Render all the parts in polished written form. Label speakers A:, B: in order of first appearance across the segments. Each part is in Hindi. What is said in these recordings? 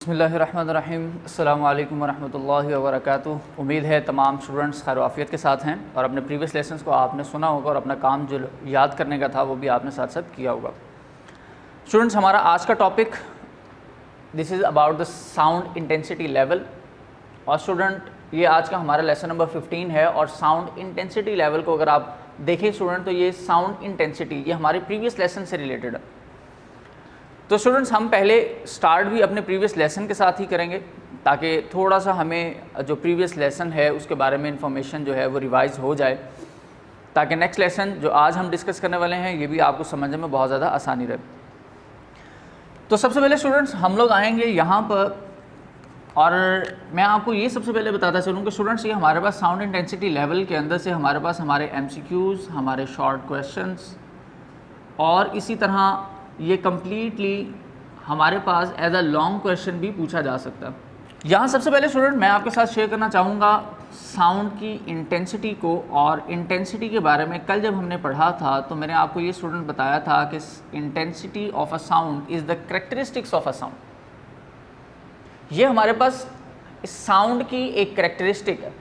A: बिस्मिल्लाहिर्रहमानिर्रहीम। अस्सलामु अलैकुम वरहमतुल्लाहि वबरकातुहू। उम्मीद है तमाम स्टूडेंट्स खैर आफियत के साथ हैं और अपने प्रीवियस लेसन्स को आपने सुना होगा और अपना काम जो याद करने का था वो भी आपने साथ साथ किया होगा। स्टूडेंट्स, हमारा आज का topic this is about the sound intensity level. और स्टूडेंट, ये आज का हमारा लेसन नंबर 15 है और साउंड इंटेंसिटी लेवल को अगर आप देखें स्टूडेंट तो ये साउंड इंटेंसिटी ये हमारे प्रीवियस लेसन से रिलेटेड है। तो स्टूडेंट्स, हम पहले स्टार्ट भी अपने प्रीवियस लेसन के साथ ही करेंगे ताकि थोड़ा सा हमें जो प्रीवियस लेसन है उसके बारे में इंफॉर्मेशन जो है वो रिवाइज हो जाए, ताकि नेक्स्ट लेसन जो आज हम डिस्कस करने वाले हैं ये भी आपको समझने में बहुत ज़्यादा आसानी रहे। तो सबसे पहले स्टूडेंट्स हम लोग आएंगे यहाँ पर और मैं आपको ये सबसे पहले बताता चलूँ कि स्टूडेंट्स ये हमारे पास साउंड इंटेंसिटी लेवल के अंदर से हमारे पास हमारे MCQs, हमारे शॉर्ट क्वेश्चंस और इसी तरह ये कम्प्लीटली हमारे पास एज अ लॉन्ग क्वेश्चन भी पूछा जा सकता है। यहाँ सबसे पहले स्टूडेंट मैं आपके साथ शेयर करना चाहूँगा साउंड की इंटेंसिटी को। और इंटेंसिटी के बारे में कल जब हमने पढ़ा था तो मैंने आपको ये स्टूडेंट बताया था कि intensity of a sound is the characteristics of a sound. ये हमारे पास इस साउंड की एक करेक्टरिस्टिक है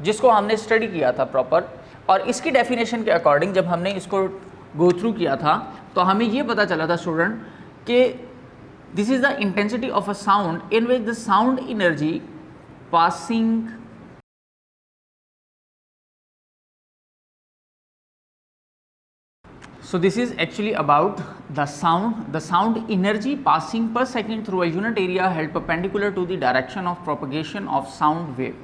A: जिसको हमने स्टडी किया था प्रॉपर, और इसकी डेफिनेशन के अकॉर्डिंग जब हमने इसको गो थ्रू किया था तो हमें ये पता चला था स्टूडेंट कि this is the intensity of a sound in which the sound energy passing so this is actually about the sound energy passing per second through a unit area held perpendicular to the direction of propagation of sound wave।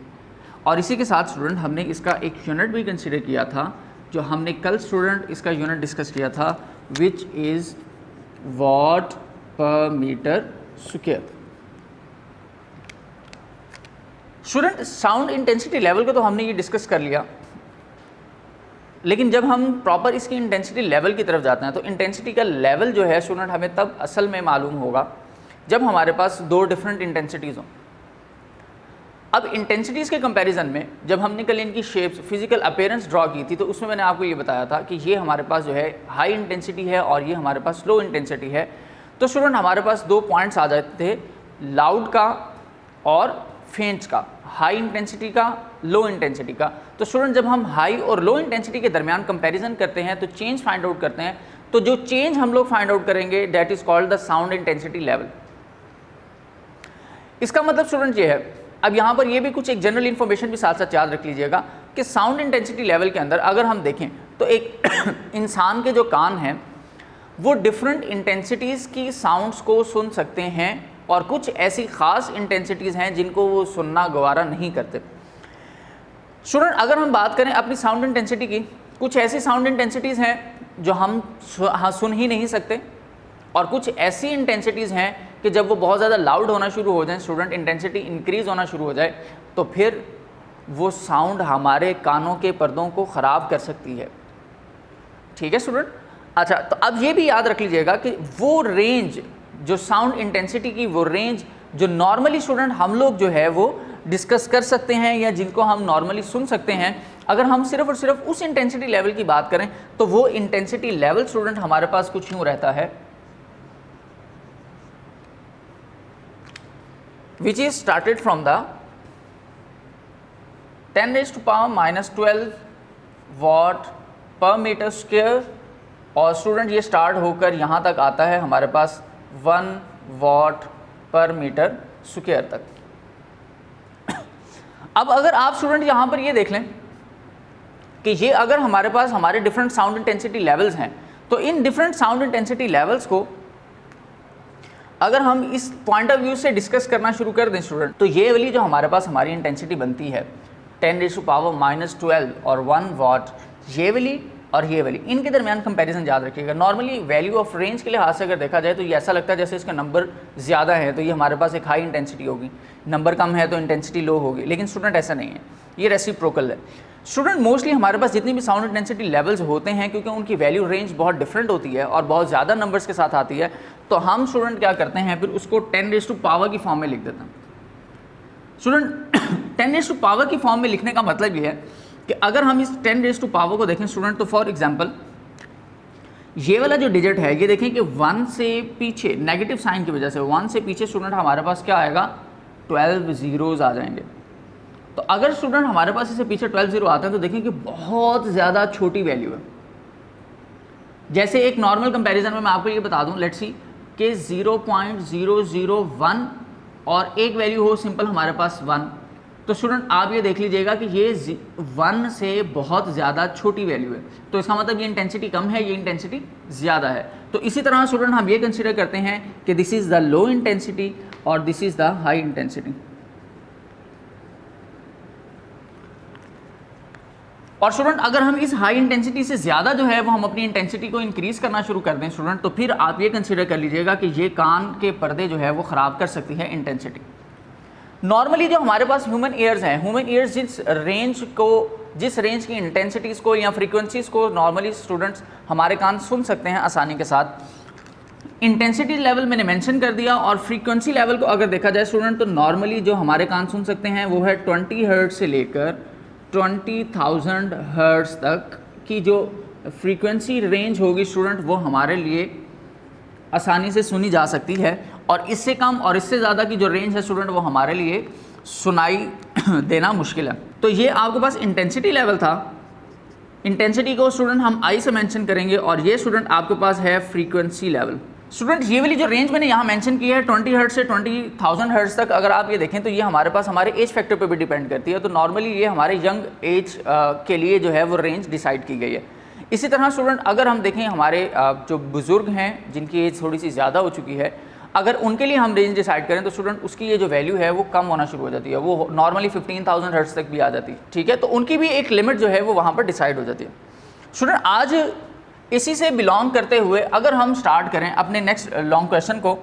A: और इसी के साथ स्टूडेंट हमने इसका एक यूनिट भी कंसिडर किया था जो हमने कल स्टूडेंट इसका यूनिट डिस्कस किया था, which is watt per metre square. Student, sound intensity level को तो हमने ये डिस्कस कर लिया, लेकिन जब हम प्रॉपर इसकी इंटेंसिटी लेवल की तरफ जाते हैं तो इंटेंसिटी का लेवल जो है स्टूडेंट हमें तब असल में मालूम होगा जब हमारे पास दो डिफरेंट इंटेंसिटीज़ हों। अब इंटेंसिटीज़ के कंपैरिजन में जब हमने कल इनकी शेप्स फिजिकल अपीयरेंस ड्रॉ की थी तो उसमें मैंने आपको ये बताया था कि ये हमारे पास जो है हाई इंटेंसिटी है और ये हमारे पास लो इंटेंसिटी है। तो स्टूडेंट हमारे पास दो पॉइंट्स आ जाते थे, लाउड का और फेंट्स का, हाई इंटेंसिटी का, लो इंटेंसिटी का। तो स्टूडेंट जब हम हाई और लो इंटेंसिटी के दरमियान कंपैरिजन करते हैं तो चेंज फाइंड आउट करते हैं, तो जो चेंज हम लोग फाइंड आउट करेंगे that is called the sound intensity level. इसका मतलब स्टूडेंट ये है, अब यहाँ पर ये भी कुछ एक जनरल इन्फॉर्मेशन भी साथ साथ याद रख लीजिएगा कि साउंड इंटेंसिटी लेवल के अंदर अगर हम देखें तो एक इंसान के जो कान हैं वो डिफरेंट इंटेंसिटीज़ की साउंड्स को सुन सकते हैं और कुछ ऐसी ख़ास इंटेंसिटीज़ हैं जिनको वो सुनना गवारा नहीं करते। स्टूडेंट अगर हम बात करें अपनी साउंड इंटेंसिटी की, कुछ ऐसी साउंड इंटेंसिटीज़ हैं जो हम सुन ही नहीं सकते और कुछ ऐसी इंटेंसिटीज़ हैं कि जब वो बहुत ज़्यादा लाउड होना शुरू हो जाए, स्टूडेंट इंटेंसिटी इंक्रीज़ होना शुरू हो जाए तो फिर वो साउंड हमारे कानों के पर्दों को ख़राब कर सकती है। ठीक है स्टूडेंट? अच्छा, तो अब ये भी याद रख लीजिएगा कि वो रेंज जो साउंड इंटेंसिटी की वो रेंज जो नॉर्मली स्टूडेंट हम लोग जो है वो डिस्कस कर सकते हैं या जिनको हम नॉर्मली सुन सकते हैं, अगर हम सिर्फ और सिर्फ उस इंटेंसिटी लेवल की बात करें तो वो इंटेंसिटी लेवल स्टूडेंट हमारे पास कुछ यूँ रहता है, which is started from the 10⁻⁻12 watt per meter square और स्टूडेंट ये स्टार्ट होकर यहाँ तक आता है हमारे पास 1 watt per meter square तक। अब अगर आप स्टूडेंट यहाँ पर ये देख लें कि ये अगर हमारे पास हमारे डिफरेंट साउंड इंटेंसिटी लेवल्स हैं तो in different sound intensity levels को अगर हम इस पॉइंट ऑफ व्यू से डिस्कस करना शुरू कर दें स्टूडेंट, तो ये वाली जो हमारे पास हमारी इंटेंसिटी बनती है 10⁻⁻12 और 1 वाट, ये वाली और ये वाली, इनके दरमियान कंपैरिजन याद रखिएगा। नॉर्मली वैल्यू ऑफ रेंज के लिहाज से अगर देखा जाए तो ये ऐसा लगता है जैसे इसका नंबर ज़्यादा है तो ये हमारे पास एक हाई इंटेंसिटी होगी, नंबर कम है तो इंटेंसिटी लो होगी, लेकिन स्टूडेंट ऐसा नहीं है, ये रेसिप्रोकल है। स्टूडेंट मोस्टली हमारे पास जितनी भी साउंड इंटेंसिटी लेवल्स होते हैं क्योंकि उनकी वैल्यू रेंज बहुत डिफरेंट होती है और बहुत ज़्यादा नंबर्स के साथ आती है, तो हम स्टूडेंट क्या करते हैं फिर उसको 10⁻⁻ की फॉर्म में लिख देते हैं। स्टूडेंट 10⁻⁻ की फॉर्म में लिखने का मतलब ये है कि अगर हम इस 10⁻⁻ को देखें स्टूडेंट तो फॉर एग्जांपल ये वाला जो डिजिट है ये देखें कि 1 से पीछे नेगेटिव साइन की वजह से 1 से पीछे स्टूडेंट हमारे पास क्या आएगा, 12 ज़ीरोज़ आ जाएंगे। तो अगर स्टूडेंट हमारे पास इससे पीछे 12 ज़ीरो आते हैं तो देखें कि बहुत ज़्यादा छोटी वैल्यू है। जैसे एक नॉर्मल कंपैरिजन में मैं आपको ये बता दूं, लेट्स सी कि 0.001 और एक वैल्यू हो सिंपल हमारे पास 1, तो स्टूडेंट आप ये देख लीजिएगा कि ये 1 से बहुत ज़्यादा छोटी वैल्यू है, तो इसका मतलब ये इंटेंसिटी कम है, ये इंटेंसिटी ज़्यादा है। तो इसी तरह स्टूडेंट हम ये कंसीडर करते हैं कि this is the low intensity और this is the high intensity. और स्टूडेंट अगर हम इस हाई इंटेंसिटी से ज़्यादा जो है वो हम अपनी इंटेंसिटी को इंक्रीज़ करना शुरू कर दें स्टूडेंट, तो फिर आप ये कंसीडर कर लीजिएगा कि ये कान के पर्दे जो है वो ख़राब कर सकती है इंटेंसिटी। नॉर्मली जो हमारे पास ह्यूमन ईयर्स हैं, ह्यूमन ईयर्स जिस रेंज की इंटेंसिटीज़ को या फ्रीक्वेंसीज़ को नॉर्मली स्टूडेंट्स हमारे कान सुन सकते हैं आसानी के साथ, इंटेंसिटी लेवल मैंने मेंशन कर दिया। और फ्रीक्वेंसी लेवल को अगर देखा जाए स्टूडेंट, तो नॉर्मली जो हमारे कान सुन सकते हैं वो है 20 हर्ट्ज से लेकर 20,000 हर्ट्ज तक की जो फ्रीक्वेंसी रेंज होगी स्टूडेंट, वो हमारे लिए आसानी से सुनी जा सकती है। और इससे कम और इससे ज़्यादा की जो रेंज है स्टूडेंट, वो हमारे लिए सुनाई देना मुश्किल है। तो ये आपके पास इंटेंसिटी लेवल था। इंटेंसिटी को स्टूडेंट हम आई से मेंशन करेंगे, और ये स्टूडेंट आपके पास है फ्रीक्वेंसी लेवल। स्टूडेंट ये वाली जो रेंज मैंने यहाँ मेंशन की है 20 हर्ट्ज से 20,000 हर्ट्ज तक, अगर आप ये देखें तो ये हमारे पास हमारे एज फैक्टर पे भी डिपेंड करती है। तो नॉर्मली ये हमारे यंग एज के लिए जो है वो रेंज डिसाइड की गई है। इसी तरह स्टूडेंट अगर हम देखें हमारे जो बुज़ुर्ग हैं जिनकी एज थोड़ी सी ज़्यादा हो चुकी है, अगर उनके लिए हम रेंज डिसाइड करें तो स्टूडेंट उसकी ये जो वैल्यू है वो कम होना शुरू हो जाती है, वो नॉर्मली 15,000 हर्ट्ज तक भी आ जाती है। ठीक है, तो उनकी भी एक लिमिट जो है वो वहाँ पर डिसाइड हो जाती है। स्टूडेंट आज इसी से बिलोंग करते हुए अगर हम स्टार्ट करें अपने नेक्स्ट लॉन्ग क्वेश्चन को,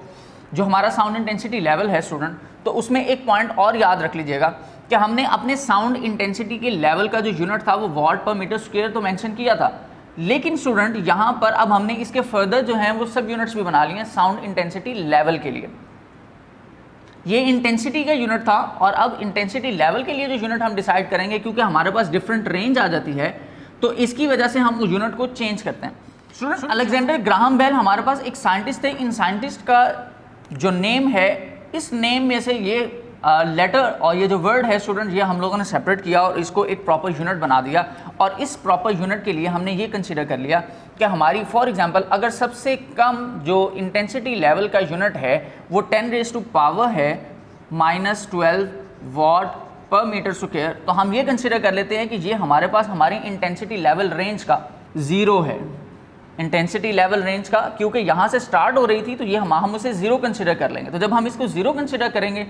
A: जो हमारा साउंड इंटेंसिटी लेवल है स्टूडेंट, तो उसमें एक पॉइंट और याद रख लीजिएगा कि हमने अपने साउंड इंटेंसिटी के लेवल का जो यूनिट था वो वॉट पर मीटर स्क्वायर तो मेंशन किया था, लेकिन स्टूडेंट यहाँ पर अब हमने इसके फर्दर जो हैं वो सब यूनिट्स भी बना लिए हैं साउंड इंटेंसिटी लेवल के लिए। ये इंटेंसिटी का यूनिट था, और अब इंटेंसिटी लेवल के लिए जो यूनिट हम डिसाइड करेंगे, क्योंकि हमारे पास डिफरेंट रेंज आ जाती है, तो इसकी वजह से हम उस यूनिट को चेंज करते हैं। स्टूडेंट अलेक्जेंडर ग्राहम बेल हमारे पास एक साइंटिस्ट थे। इन साइंटिस्ट का जो नेम है, इस नेम में से ये लेटर और ये जो वर्ड है स्टूडेंट, ये हम लोगों ने सेपरेट किया और इसको एक प्रॉपर यूनिट बना दिया। और इस प्रॉपर यूनिट के लिए हमने ये कंसीडर कर लिया कि हमारी फॉर एग्जांपल अगर सबसे कम जो इंटेंसिटी लेवल का यूनिट है वो 10⁻⁻ है -12 वॉट पर मीटर स्क्वायर, तो हम ये कंसीडर कर लेते हैं कि ये हमारे पास हमारी इंटेंसिटी लेवल रेंज का 0 है। इंटेंसिटी लेवल रेंज का, क्योंकि यहाँ से स्टार्ट हो रही थी तो ये हम उसे 0 कंसीडर कर लेंगे। तो जब हम इसको 0 कंसीडर करेंगे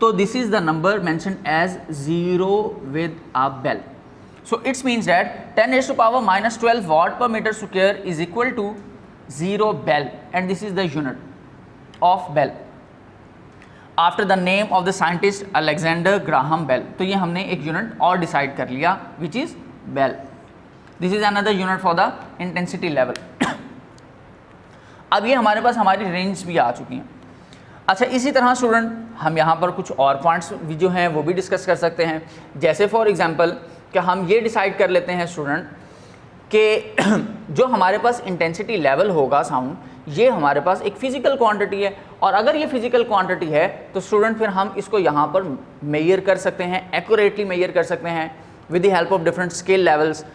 A: तो this is the number mentioned as 0 with a bel. So it's means that 10⁻⁻12 watt per meter square is equal to 0 bell, and this is the unit of bell after the name of the scientist Alexander Graham Bell। तो ये हमने एक यूनिट और डिसाइड कर लिया which is bell। This is another unit for the intensity level. अब ये हमारे पास हमारी रेंज भी आ चुकी हैं। अच्छा, इसी तरह स्टूडेंट हम यहाँ पर कुछ और पॉइंट्स भी जो हैं वो भी डिस्कस कर सकते हैं। जैसे फॉर एग्जांपल कि हम ये डिसाइड कर लेते हैं स्टूडेंट कि जो हमारे पास इंटेंसिटी लेवल होगा साउंड, ये हमारे पास एक फ़िज़िकल क्वांटिटी है, और अगर ये फ़िज़िकल क्वांटिटी है तो स्टूडेंट फिर हम इसको यहाँ पर मेजर कर सकते हैं, एक्यूरेटली मेजर कर सकते हैं with the help of different scale levels.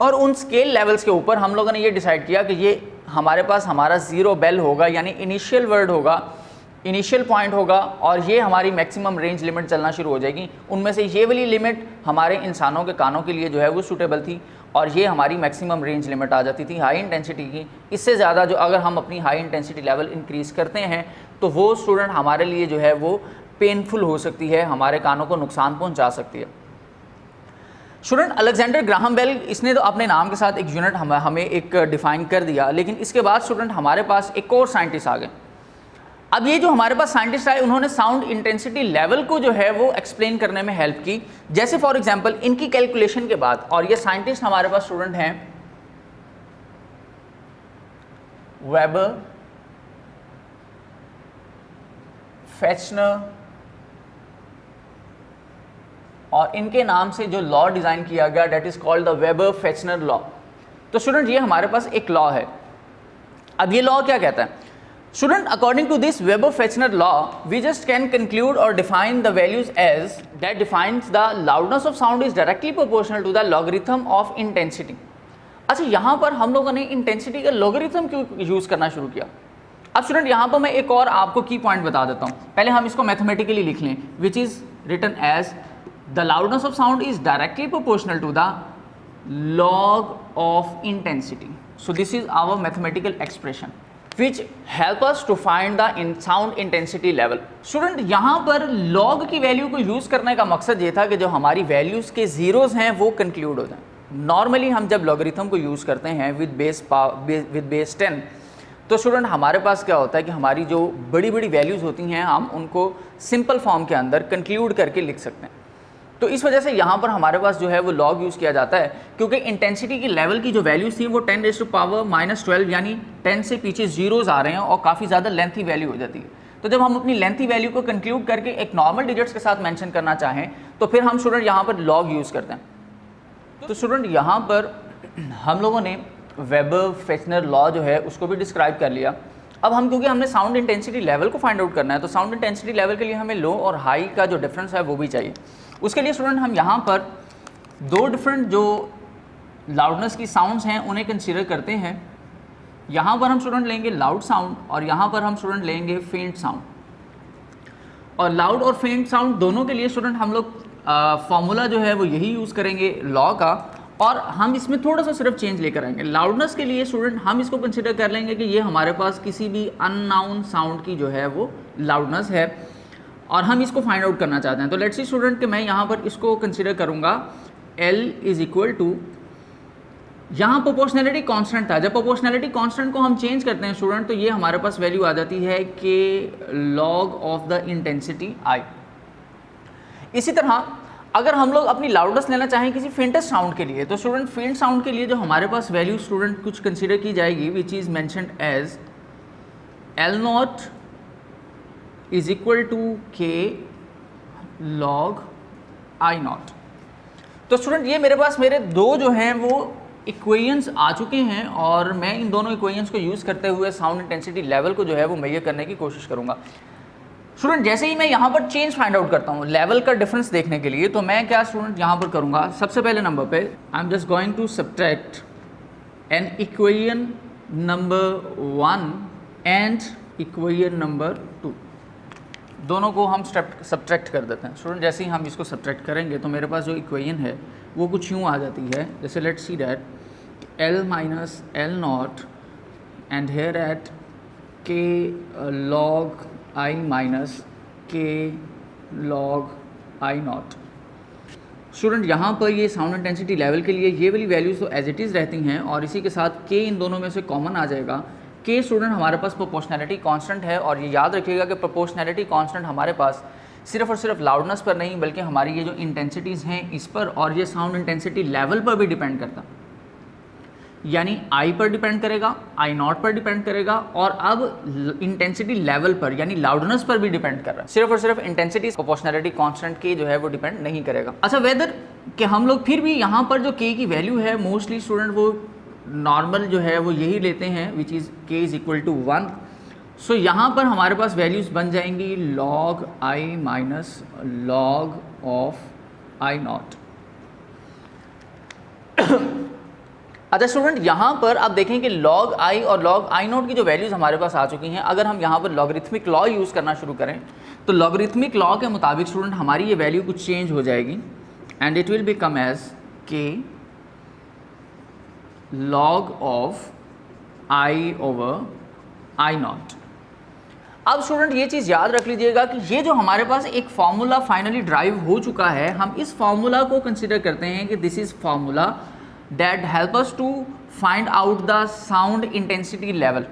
A: और उन स्केल लेवल्स के ऊपर हम लोगों ने ये डिसाइड किया कि ये हमारे पास हमारा 0 बेल होगा, यानी इनिशियल वर्ड होगा, इनिशियल पॉइंट होगा, और ये हमारी मैक्सिमम रेंज लिमिट चलना शुरू हो जाएगी। उनमें से ये वाली लिमिट हमारे इंसानों के कानों के लिए जो है वो सूटेबल थी, और ये हमारी मैक्सिमम रेंज लिमिट आ जाती थी हाई इंटेंसिटी की। इससे ज़्यादा जो अगर हम अपनी हाई इंटेंसिटी लेवल इंक्रीज़ करते हैं तो वो स्टूडेंट हमारे लिए जो है वो पेनफुल हो सकती है, हमारे कानों को नुकसान पहुँचा सकती है। स्टूडेंट अलेक्जेंडर ग्राहम बेल, इसने तो अपने नाम के साथ एक यूनिट हमें एक डिफ़ाइन कर दिया, लेकिन इसके बाद स्टूडेंट हमारे पास एक और साइंटिस्ट आ गए। अब ये जो हमारे पास साइंटिस्ट आए, उन्होंने साउंड इंटेंसिटी लेवल को जो है वो एक्सप्लेन करने में हेल्प की। जैसे फॉर एग्जांपल इनकी कैलकुलेशन के बाद, और ये साइंटिस्ट हमारे पास स्टूडेंट हैं वेबर, फेचनर, और इनके नाम से जो लॉ डिज़ाइन किया गया that is called the weber Fechner law. तो स्टूडेंट ये हमारे पास एक लॉ है अब ये लॉ क्या कहता है student, according to this Weber Fechner law we just can conclude और define the values as that defines the loudness of sound is directly proportional to the logarithm of intensity. अच्छा, यहाँ पर हम लोगों ने इंटेंसिटी का लॉगरिथम क्यों यूज़ करना शुरू किया? अब स्टूडेंट यहाँ पर मैं एक और आपको की पॉइंट बता देता हूँ, पहले हम इसको मैथमेटिकली लिख लें, which is written as the loudness of sound is directly proportional to the log of intensity. So this is our mathematical expression which help us to find the sound intensity level. Student, यहाँ पर log की वैल्यू को यूज़ करने का मकसद ये था कि जो हमारी वैल्यूज़ के ज़ीरोज़ हैं वो कंक्लूड हो जाएं। नॉर्मली हम जब लॉगरिथम को यूज़ करते हैं विद बेस 10, तो स्टूडेंट हमारे पास क्या होता है कि हमारी जो बड़ी बड़ी वैल्यूज़ होती हैं हम उनको सिंपल फॉर्म के अंदर कंक्लूड करके लिख सकते हैं। तो इस वजह से यहाँ पर हमारे पास जो है वो लॉग यूज़ किया जाता है, क्योंकि इंटेंसिटी की लेवल की जो वैल्यूज़ थी वो 10⁻⁻12 यानी 10 से पीछे जीरोज़ आ रहे हैं और काफ़ी ज़्यादा लेंथी वैल्यू हो जाती है। तो जब हम अपनी लेंथी वैल्यू को कंक्लूड करके एक नॉर्मल डिजिट्स के साथ मेंशन करना चाहें तो फिर हम स्टूडेंट यहाँ पर लॉग यूज़ करते हैं। तो स्टूडेंट यहाँ पर हम लोगों ने वेबर-फेचनर लॉ जो है उसको भी डिस्क्राइब कर लिया। अब हम क्योंकि हमने साउंड इंटेंसिटी लेवल को फाइंड आउट करना है, तो साउंड इंटेंसिटी लेवल के लिए हमें लो और हाई का जो डिफरेंस है वो भी चाहिए। उसके लिए स्टूडेंट हम यहाँ पर दो डिफरेंट जो लाउडनेस की साउंड्स हैं उन्हें कंसीडर करते हैं। यहाँ पर हम स्टूडेंट लेंगे लाउड साउंड और यहाँ पर हम स्टूडेंट लेंगे फेंट साउंड। और लाउड और फेंट साउंड दोनों के लिए स्टूडेंट हम लोग फॉर्मूला जो है वो यही यूज़ करेंगे लॉ का, और हम इसमें थोड़ा सा सिर्फ चेंज लेकर आएंगे। लाउडनेस के लिए स्टूडेंट हम इसको कंसीडर कर लेंगे कि ये हमारे पास किसी भी अननाउन साउंड की जो है वो लाउडनेस है और हम इसको फाइंड आउट करना चाहते हैं। तो लेट्स सी स्टूडेंट कि मैं यहाँ पर इसको कंसीडर करूँगा L इज इक्वल टू, यहाँ प्रोपोर्शनैलिटी कांस्टेंट था, जब प्रोपोर्शनैलिटी कांस्टेंट को हम चेंज करते हैं स्टूडेंट तो ये हमारे पास वैल्यू आ जाती है K log of the intensity I। इसी तरह अगर हम लोग अपनी लाउडनेस लेना चाहें किसी फेंटेस्ट साउंड के लिए, तो स्टूडेंट फेंट साउंड के लिए जो हमारे पास वैल्यू स्टूडेंट कुछ कंसीडर की जाएगी which is mentioned as L0 is equal to K log I0। तो स्टूडेंट ये मेरे पास मेरे दो जो हैं वो इक्वेशंस आ चुके हैं और मैं इन दोनों इक्वेशंस को यूज़ करते हुए साउंड इंटेंसिटी लेवल को जो है वो मेजर करने की कोशिश करूँगा। स्टूडेंट जैसे ही मैं यहाँ पर चेंज फाइंड आउट करता हूँ लेवल का डिफरेंस देखने के लिए, तो मैं क्या स्टूडेंट यहाँ पर करूँगा, सबसे पहले नंबर पे I am just going to subtract an equation number 1 and equation number 2, दोनों को हम सब्ट्रैक्ट कर देते हैं। स्टूडेंट जैसे ही हम इसको सब्ट्रैक्ट करेंगे तो मेरे पास जो इक्वेशन है वो कुछ यूँ आ जाती है, जैसे let's see that L minus L0 and here at K log I minus K log I0। Student यहाँ पर ये साउंड इंटेंसिटी लेवल के लिए ये वाली वैल्यूज़ तो एज इट इज़ रहती हैं और इसी के साथ K इन दोनों में से कॉमन आ जाएगा। K स्टूडेंट हमारे पास प्रोपोर्शनैलिटी कांस्टेंट है और ये याद रखिएगा कि प्रोपोर्शनैलिटी कांस्टेंट हमारे पास सिर्फ और सिर्फ लाउडनेस पर नहीं बल्कि हमारी ये जो इंटेंसिटीज़ हैं इस पर और ये साउंड इंटेंसिटी लेवल पर भी डिपेंड करता, यानी I पर डिपेंड करेगा, I0 पर डिपेंड करेगा और अब इंटेंसिटी लेवल पर यानी लाउडनेस पर भी डिपेंड कर रहा है। सिर्फ और सिर्फ इंटेंसिटी प्रोपोर्शनैलिटी कांस्टेंट के जो है वो डिपेंड नहीं करेगा। अच्छा, वेदर कि हम लोग फिर भी यहाँ पर जो K की वैल्यू है मोस्टली स्टूडेंट वो नॉर्मल जो है वो यही लेते हैं which is K is equal to 1। So यहाँ पर हमारे पास वैल्यूज़ बन जाएंगी log I minus log of I0। अच्छा स्टूडेंट यहाँ पर आप देखें कि log I और log I0 की जो वैल्यूज़ हमारे पास आ चुकी हैं, अगर हम यहाँ पर लॉगरिथमिक लॉ यूज़ करना शुरू करें तो लॉगरिथमिक लॉ के मुताबिक स्टूडेंट हमारी ये वैल्यू कुछ चेंज हो जाएगी and it will become as K log of I over I0। अब स्टूडेंट ये चीज़ याद रख लीजिएगा कि ये जो हमारे पास एक फार्मूला फाइनली ड्राइव हो चुका है, हम इस फार्मूला को कंसिडर करते हैं कि this is formula that help us to find out the sound intensity level.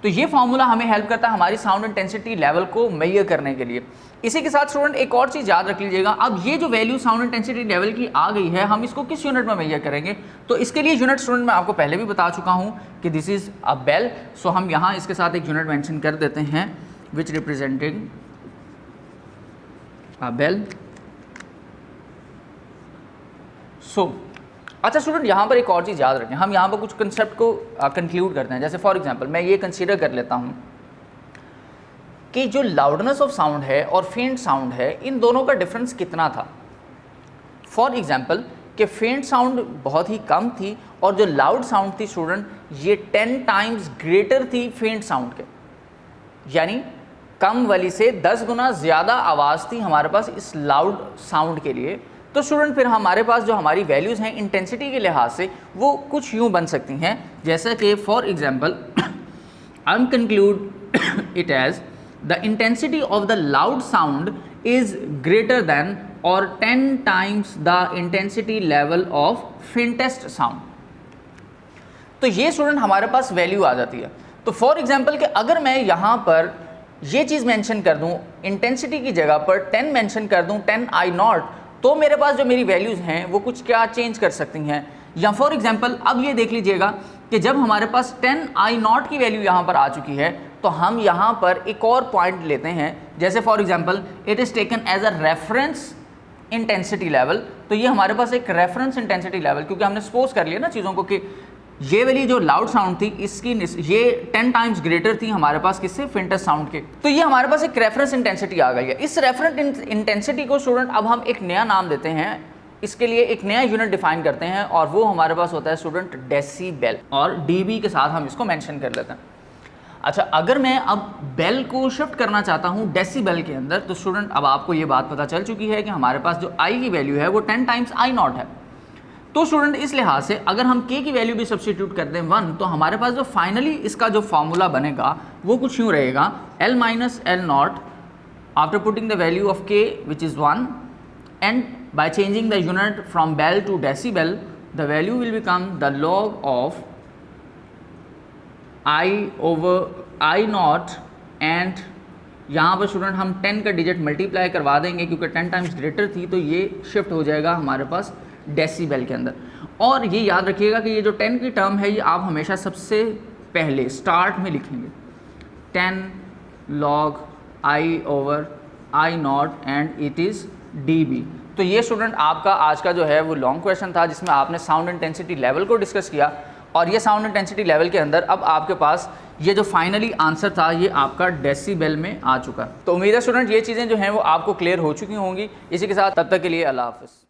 A: तो ये फार्मूला हमें हेल्प करता है हमारी साउंड इंटेंसिटी लेवल को मेजर करने के लिए। इसी के साथ स्टूडेंट एक और चीज़ याद रख लीजिएगा, अब ये जो वैल्यू साउंड इंटेंसिटी लेवल की आ गई है हम इसको किस यूनिट में मेजर करेंगे, तो इसके लिए यूनिट स्टूडेंट मैं आपको पहले भी बता चुका हूँ कि दिस इज़ अ बेल। सो हम यहाँ इसके साथ एक यूनिट मेंशन कर देते हैं विच रिप्रेजेंटिंग अ बेल। सो अच्छा स्टूडेंट, यहाँ पर एक और चीज़ याद रखें, हम यहाँ पर कुछ कंसेप्ट को कंक्लूड करते हैं। जैसे फॉर एग्जांपल मैं ये कंसीडर कर लेता हूँ कि जो लाउडनेस ऑफ साउंड है और फेंट साउंड है, इन दोनों का डिफरेंस कितना था। फॉर एग्जांपल कि फेंट साउंड बहुत ही कम थी और जो लाउड साउंड थी स्टूडेंट ये 10 टाइम्स ग्रेटर थी फेंट साउंड के, यानी कम वाली से 10 गुना ज़्यादा आवाज़ थी हमारे पास इस लाउड साउंड के लिए। तो स्टूडेंट फिर हमारे पास जो हमारी वैल्यूज़ हैं इंटेंसिटी के लिहाज से वो कुछ यूँ बन सकती हैं, जैसा कि for example I am conclude it as the intensity of the loud sound is greater than और 10 times the intensity level of faintest sound. तो ये स्टूडेंट हमारे पास वैल्यू आ जाती है। तो फॉर एग्जांपल कि अगर मैं यहाँ पर ये चीज़ मेंशन कर दूँ, इंटेंसिटी की जगह पर 10 मेंशन कर दूँ, 10 I नॉट, तो मेरे पास जो मेरी वैल्यूज़ हैं वो कुछ क्या चेंज कर सकती हैं। या फॉर एग्जांपल अब ये देख लीजिएगा कि जब हमारे पास 10 I नॉट की वैल्यू यहाँ पर आ चुकी है तो हम यहाँ पर एक और पॉइंट लेते हैं, जैसे for example it is taken as a reference intensity level. तो ये हमारे पास एक रेफरेंस इंटेंसिटी लेवल, क्योंकि हमने सपोज कर लिया ना चीज़ों को कि ये वाली जो लाउड साउंड थी इसकी ये 10 टाइम्स ग्रेटर थी हमारे पास किससे, फेंटेस्ट साउंड के। तो ये हमारे पास एक रेफरेंस इंटेंसिटी आ गई है। इस रेफरेंस इंटेंसिटी को स्टूडेंट अब हम एक नया नाम देते हैं, इसके लिए एक नया यूनिट डिफाइन करते हैं और वो हमारे पास होता है स्टूडेंट डेसीबेल, और डीबी के साथ हम इसको मेंशन कर लेते हैं। अच्छा, अगर मैं अब बेल को शिफ्ट करना चाहता हूँ डेसीबेल के अंदर, तो स्टूडेंट अब आपको ये बात पता चल चुकी है कि हमारे पास जो आई की वैल्यू है वो 10 टाइम्स I नॉट है। तो स्टूडेंट इस लिहाज से अगर हम k की वैल्यू भी सब्स्टिट्यूट कर दें 1, तो हमारे पास जो फाइनली इसका जो फॉर्मूला बनेगा वो कुछ यूँ रहेगा, L minus L not after putting the value of k which is 1 and by changing the unit from bel to decibel the value will become the log of I over I not, and यहाँ पर स्टूडेंट हम 10 का डिजिट मल्टीप्लाई करवा देंगे क्योंकि 10 टाइम्स ग्रेटर थी, तो ये शिफ्ट हो जाएगा हमारे पास डेसीबेल के अंदर। और ये याद रखिएगा कि ये जो 10 की टर्म है ये आप हमेशा सबसे पहले स्टार्ट में लिखेंगे, 10 log I over I not and it is dB। तो ये स्टूडेंट आपका आज का जो है वो लॉन्ग क्वेश्चन था जिसमें आपने साउंड इंटेंसिटी लेवल को डिस्कस किया, और ये साउंड इंटेंसिटी लेवल के अंदर अब आपके पास ये जो फाइनली आंसर था ये आपका डेसीबेल में आ चुका। तो उम्मीद है स्टूडेंट ये चीज़ें जो हैं वो आपको क्लियर हो चुकी होंगी। इसी के साथ तब तक के लिए अल्लाह हाफ़िज़।